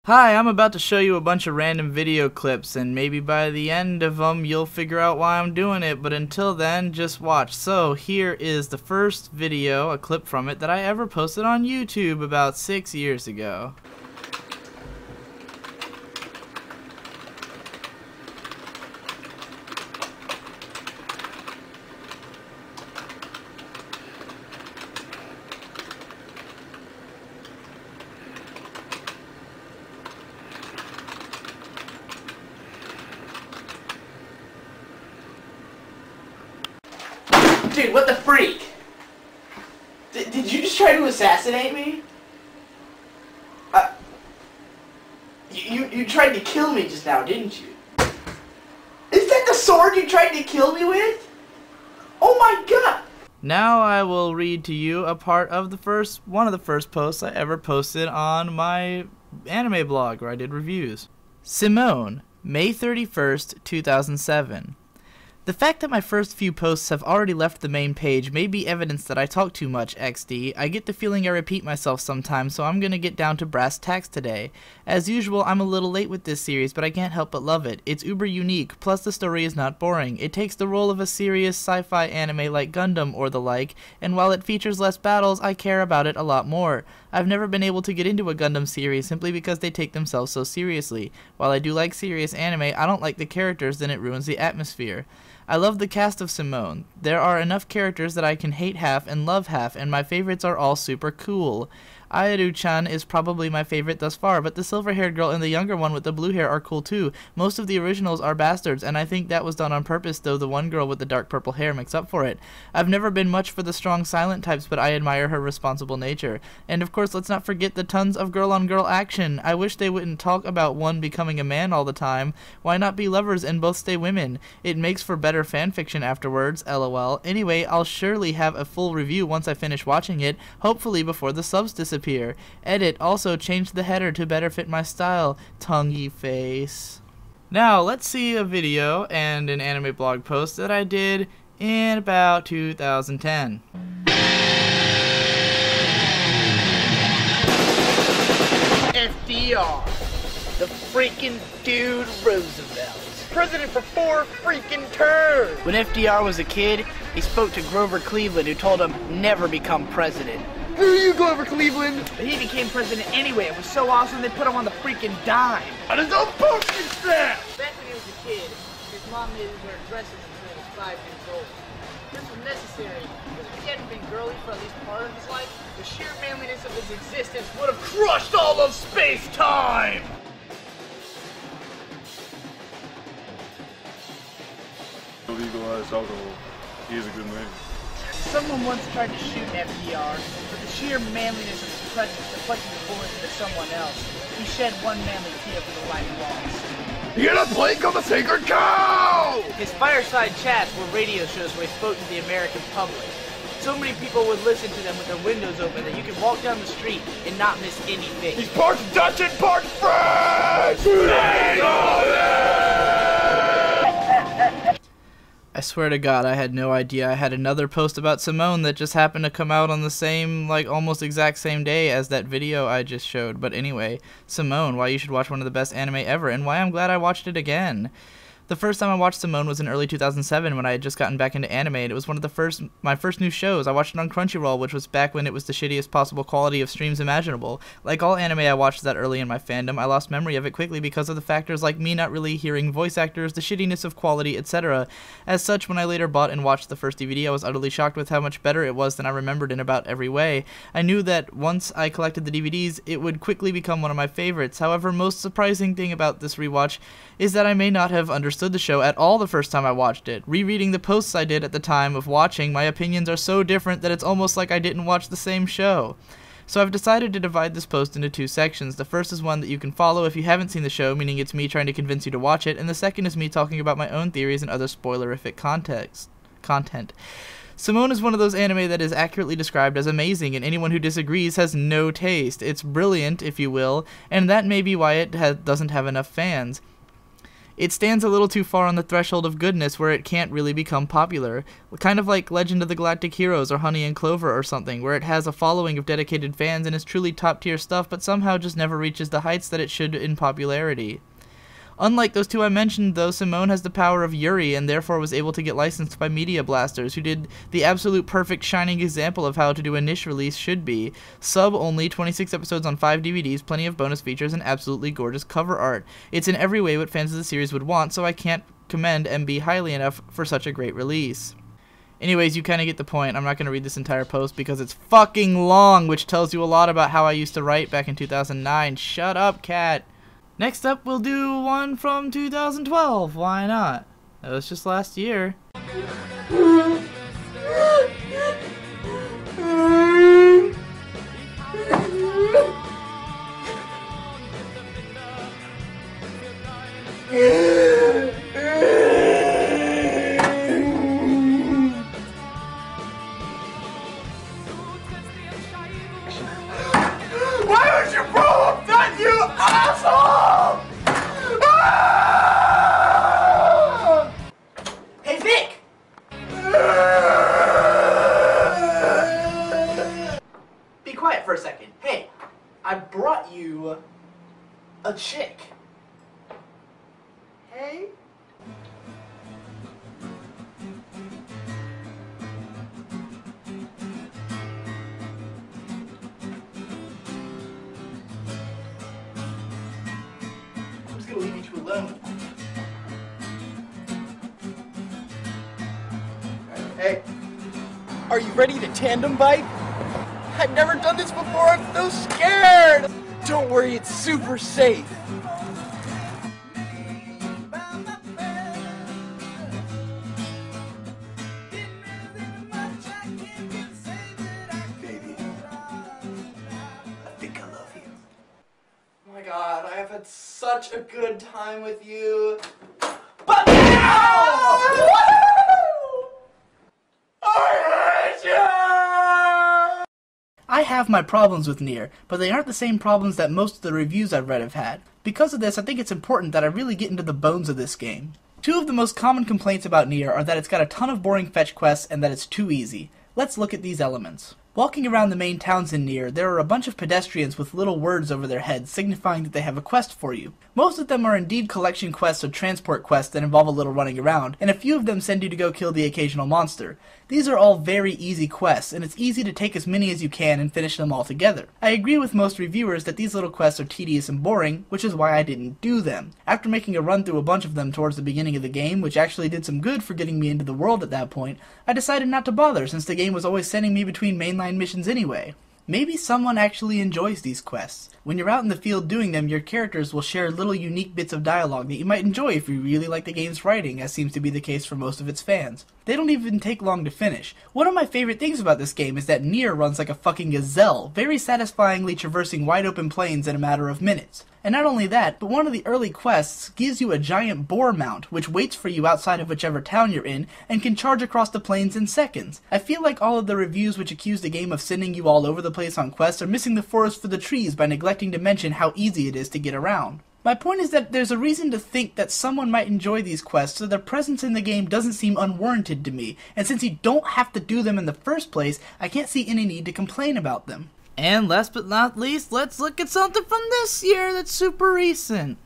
Hi, I'm about to show you a bunch of random video clips, and maybe by the end of them you'll figure out why I'm doing it, but until then, just watch. So here is the first video, a clip from it, that I ever posted on YouTube about 6 years ago. Dude, what the freak? Did you just try to assassinate me? You tried to kill me just now, didn't you? Is that the sword you tried to kill me with? Oh my god! Now I will read to you a part of one of the first posts I ever posted on my anime blog where I did reviews. Simone, May 31st, 2007. The fact that my first few posts have already left the main page may be evidence that I talk too much, XD. I get the feeling I repeat myself sometimes, so I'm gonna get down to brass tacks today. As usual, I'm a little late with this series, but I can't help but love it. It's uber unique, plus the story is not boring. It takes the role of a serious sci-fi anime like Gundam or the like, and while it features less battles, I care about it a lot more. I've never been able to get into a Gundam series simply because they take themselves so seriously. While I do like serious anime, I don't like the characters, then it ruins the atmosphere. I love the cast of Simone. There are enough characters that I can hate half and love half, and my favorites are all super cool. Ayaru-chan is probably my favorite thus far, but the silver-haired girl and the younger one with the blue hair are cool too. Most of the originals are bastards, and I think that was done on purpose, though the one girl with the dark purple hair makes up for it. I've never been much for the strong silent types, but I admire her responsible nature. And of course, let's not forget the tons of girl-on-girl action. I wish they wouldn't talk about one becoming a man all the time. Why not be lovers and both stay women? It makes for better fanfiction afterwards, lol. Anyway, I'll surely have a full review once I finish watching it, hopefully before the subs disappear. Edit, also change the header to better fit my style, tonguey face. Now let's see a video and an anime blog post that I did in about 2010. FDR, the freaking dude Roosevelt. President for 4 freaking terms. When FDR was a kid, he spoke to Grover Cleveland, who told him never become president. Who you, Grover Cleveland? But he became president anyway. It was so awesome they put him on the freaking dime. On his own postage stamp! Back when he was a kid, his mom made him wear dresses until he was 5 years old. This was necessary because if he hadn't been girly for at least part of his life, the sheer manliness of his existence would have crushed all of space-time! Legalize alcohol. He is a good man. Someone once tried to shoot FDR, but the sheer manliness of his presence deflected the bullet into someone else. He shed one manly tear for the life lost. He had a plank on the sacred cow! His fireside chats were radio shows where he spoke to the American public. So many people would listen to them with their windows open that you could walk down the street and not miss anything. He's part Dutch and part French! I swear to God, I had no idea I had another post about Simone that just happened to come out on the same, almost exact same day as that video I just showed. But anyway, Simone, why you should watch one of the best anime ever, and why I'm glad I watched it again. The first time I watched Simone was in early 2007 when I had just gotten back into anime, and it was one of my first new shows. I watched it on Crunchyroll, which was back when it was the shittiest possible quality of streams imaginable. Like all anime I watched that early in my fandom, I lost memory of it quickly because of the factors like me not really hearing voice actors, the shittiness of quality, etc. As such, when I later bought and watched the first DVD, I was utterly shocked with how much better it was than I remembered in about every way. I knew that once I collected the DVDs, it would quickly become one of my favorites. However, most surprising thing about this rewatch is that I may not have understood the show at all the first time I watched it. Rereading the posts I did at the time of watching, my opinions are so different that it's almost like I didn't watch the same show. So I've decided to divide this post into 2 sections. The first is one that you can follow if you haven't seen the show, meaning it's me trying to convince you to watch it, and the second is me talking about my own theories and other spoilerific content. Simone is one of those anime that is accurately described as amazing, and anyone who disagrees has no taste. It's brilliant, if you will, and that may be why it doesn't have enough fans. It stands a little too far on the threshold of goodness where it can't really become popular. Kind of like Legend of the Galactic Heroes or Honey and Clover or something, where it has a following of dedicated fans and is truly top-tier stuff, but somehow just never reaches the heights that it should in popularity. Unlike those two I mentioned, though, Simone has the power of Yuri and therefore was able to get licensed by Media Blasters, who did the absolute perfect shining example of how to do a niche release should be. Sub-only, 26 episodes on 5 DVDs, plenty of bonus features, and absolutely gorgeous cover art. It's in every way what fans of the series would want, so I can't commend MB highly enough for such a great release. Anyways, you kind of get the point. I'm not going to read this entire post because it's fucking long, which tells you a lot about how I used to write back in 2009. Shut up, cat. Next up, we'll do one from 2012. Why not? That was just last year. Why would you blow up that, you asshole? Ah! Hey, Vic! Be quiet for a second. Hey, I brought you a chick. Hey? I'm just gonna leave you two alone. Hey. Are you ready to tandem bike? I've never done this before, I'm so scared! Don't worry, it's super safe. Baby, I think I love you. Oh my god, I have had such a good time with you. But now! I hate you! I have my problems with Nier, but they aren't the same problems that most of the reviews I've read have had. Because of this, I think it's important that I really get into the bones of this game. Two of the most common complaints about Nier are that it's got a ton of boring fetch quests and that it's too easy. Let's look at these elements. Walking around the main towns in Nier, there are a bunch of pedestrians with little words over their heads signifying that they have a quest for you. Most of them are indeed collection quests or transport quests that involve a little running around, and a few of them send you to go kill the occasional monster. These are all very easy quests, and it's easy to take as many as you can and finish them all together. I agree with most reviewers that these little quests are tedious and boring, which is why I didn't do them. After making a run through a bunch of them towards the beginning of the game, which actually did some good for getting me into the world at that point, I decided not to bother since the game was always sending me between mainline missions anyway. Maybe someone actually enjoys these quests. When you're out in the field doing them, your characters will share little unique bits of dialogue that you might enjoy if you really like the game's writing, as seems to be the case for most of its fans. They don't even take long to finish. One of my favorite things about this game is that Nier runs like a fucking gazelle, very satisfyingly traversing wide open plains in a matter of minutes. And not only that, but one of the early quests gives you a giant boar mount, which waits for you outside of whichever town you're in, and can charge across the plains in seconds. I feel like all of the reviews which accuse the game of sending you all over the place on quests are missing the forest for the trees by neglecting to mention how easy it is to get around. My point is that there's a reason to think that someone might enjoy these quests, so their presence in the game doesn't seem unwarranted to me, and since you don't have to do them in the first place, I can't see any need to complain about them. And last but not least, let's look at something from this year that's super recent.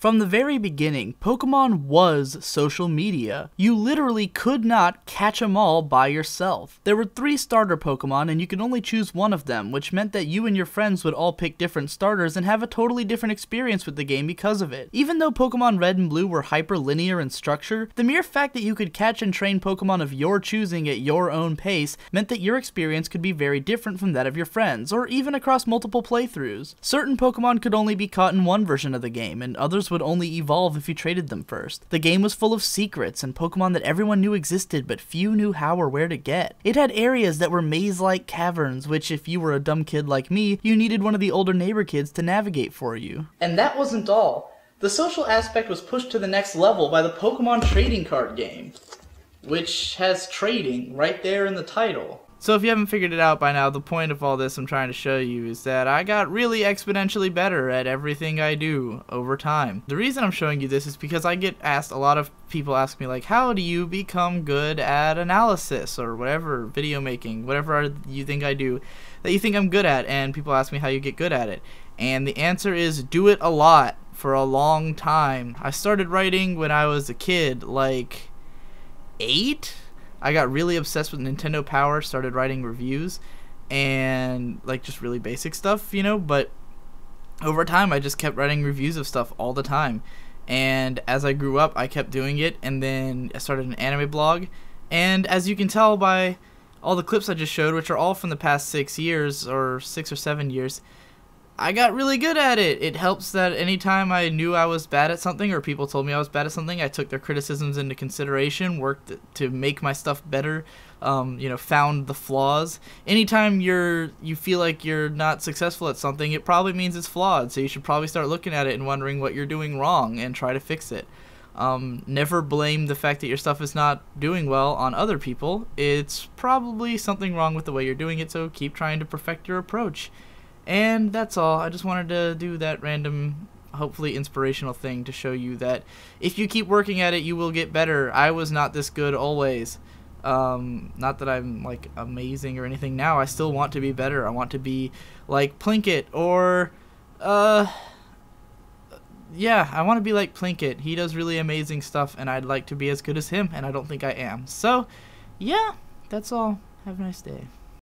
From the very beginning, Pokemon was social media. You literally could not catch them all by yourself. There were 3 starter Pokemon and you could only choose one of them, which meant that you and your friends would all pick different starters and have a totally different experience with the game because of it. Even though Pokemon Red and Blue were hyper-linear in structure, the mere fact that you could catch and train Pokemon of your choosing at your own pace meant that your experience could be very different from that of your friends, or even across multiple playthroughs. Certain Pokemon could only be caught in one version of the game, and others would only evolve if you traded them first. The game was full of secrets and Pokemon that everyone knew existed but few knew how or where to get. It had areas that were maze-like caverns, which if you were a dumb kid like me, you needed one of the older neighbor kids to navigate for you. And that wasn't all. The social aspect was pushed to the next level by the Pokemon trading card game, which has trading right there in the title. So if you haven't figured it out by now, the point of all this I'm trying to show you is that I got really exponentially better at everything I do over time. The reason I'm showing you this is because I get asked, a lot of people ask me like, how do you become good at analysis or whatever, video making, whatever you think I do that you think I'm good at, and people ask me how you get good at it. And the answer is do it a lot for a long time. I started writing when I was a kid, like 8? I got really obsessed with Nintendo Power, started writing reviews, and like just really basic stuff, you know, but over time I just kept writing reviews of stuff all the time. And as I grew up, I kept doing it, and then I started an anime blog, and as you can tell by all the clips I just showed, which are all from the past 6 years, or 6 or 7 years, I got really good at it. It helps that anytime I knew I was bad at something or people told me I was bad at something, I took their criticisms into consideration, worked to make my stuff better, you know, found the flaws. Anytime you feel like you're not successful at something, it probably means it's flawed, so you should probably start looking at it and wondering what you're doing wrong and try to fix it. Never blame the fact that your stuff is not doing well on other people. It's probably something wrong with the way you're doing it, so keep trying to perfect your approach. And that's all. I just wanted to do that random, hopefully inspirational thing to show you that if you keep working at it, you will get better. I was not this good always. Not that I'm like amazing or anything now. I still want to be better. I want to be like Plinkett, or yeah, I want to be like Plinkett. He does really amazing stuff and I'd like to be as good as him, and I don't think I am. So yeah, that's all. Have a nice day.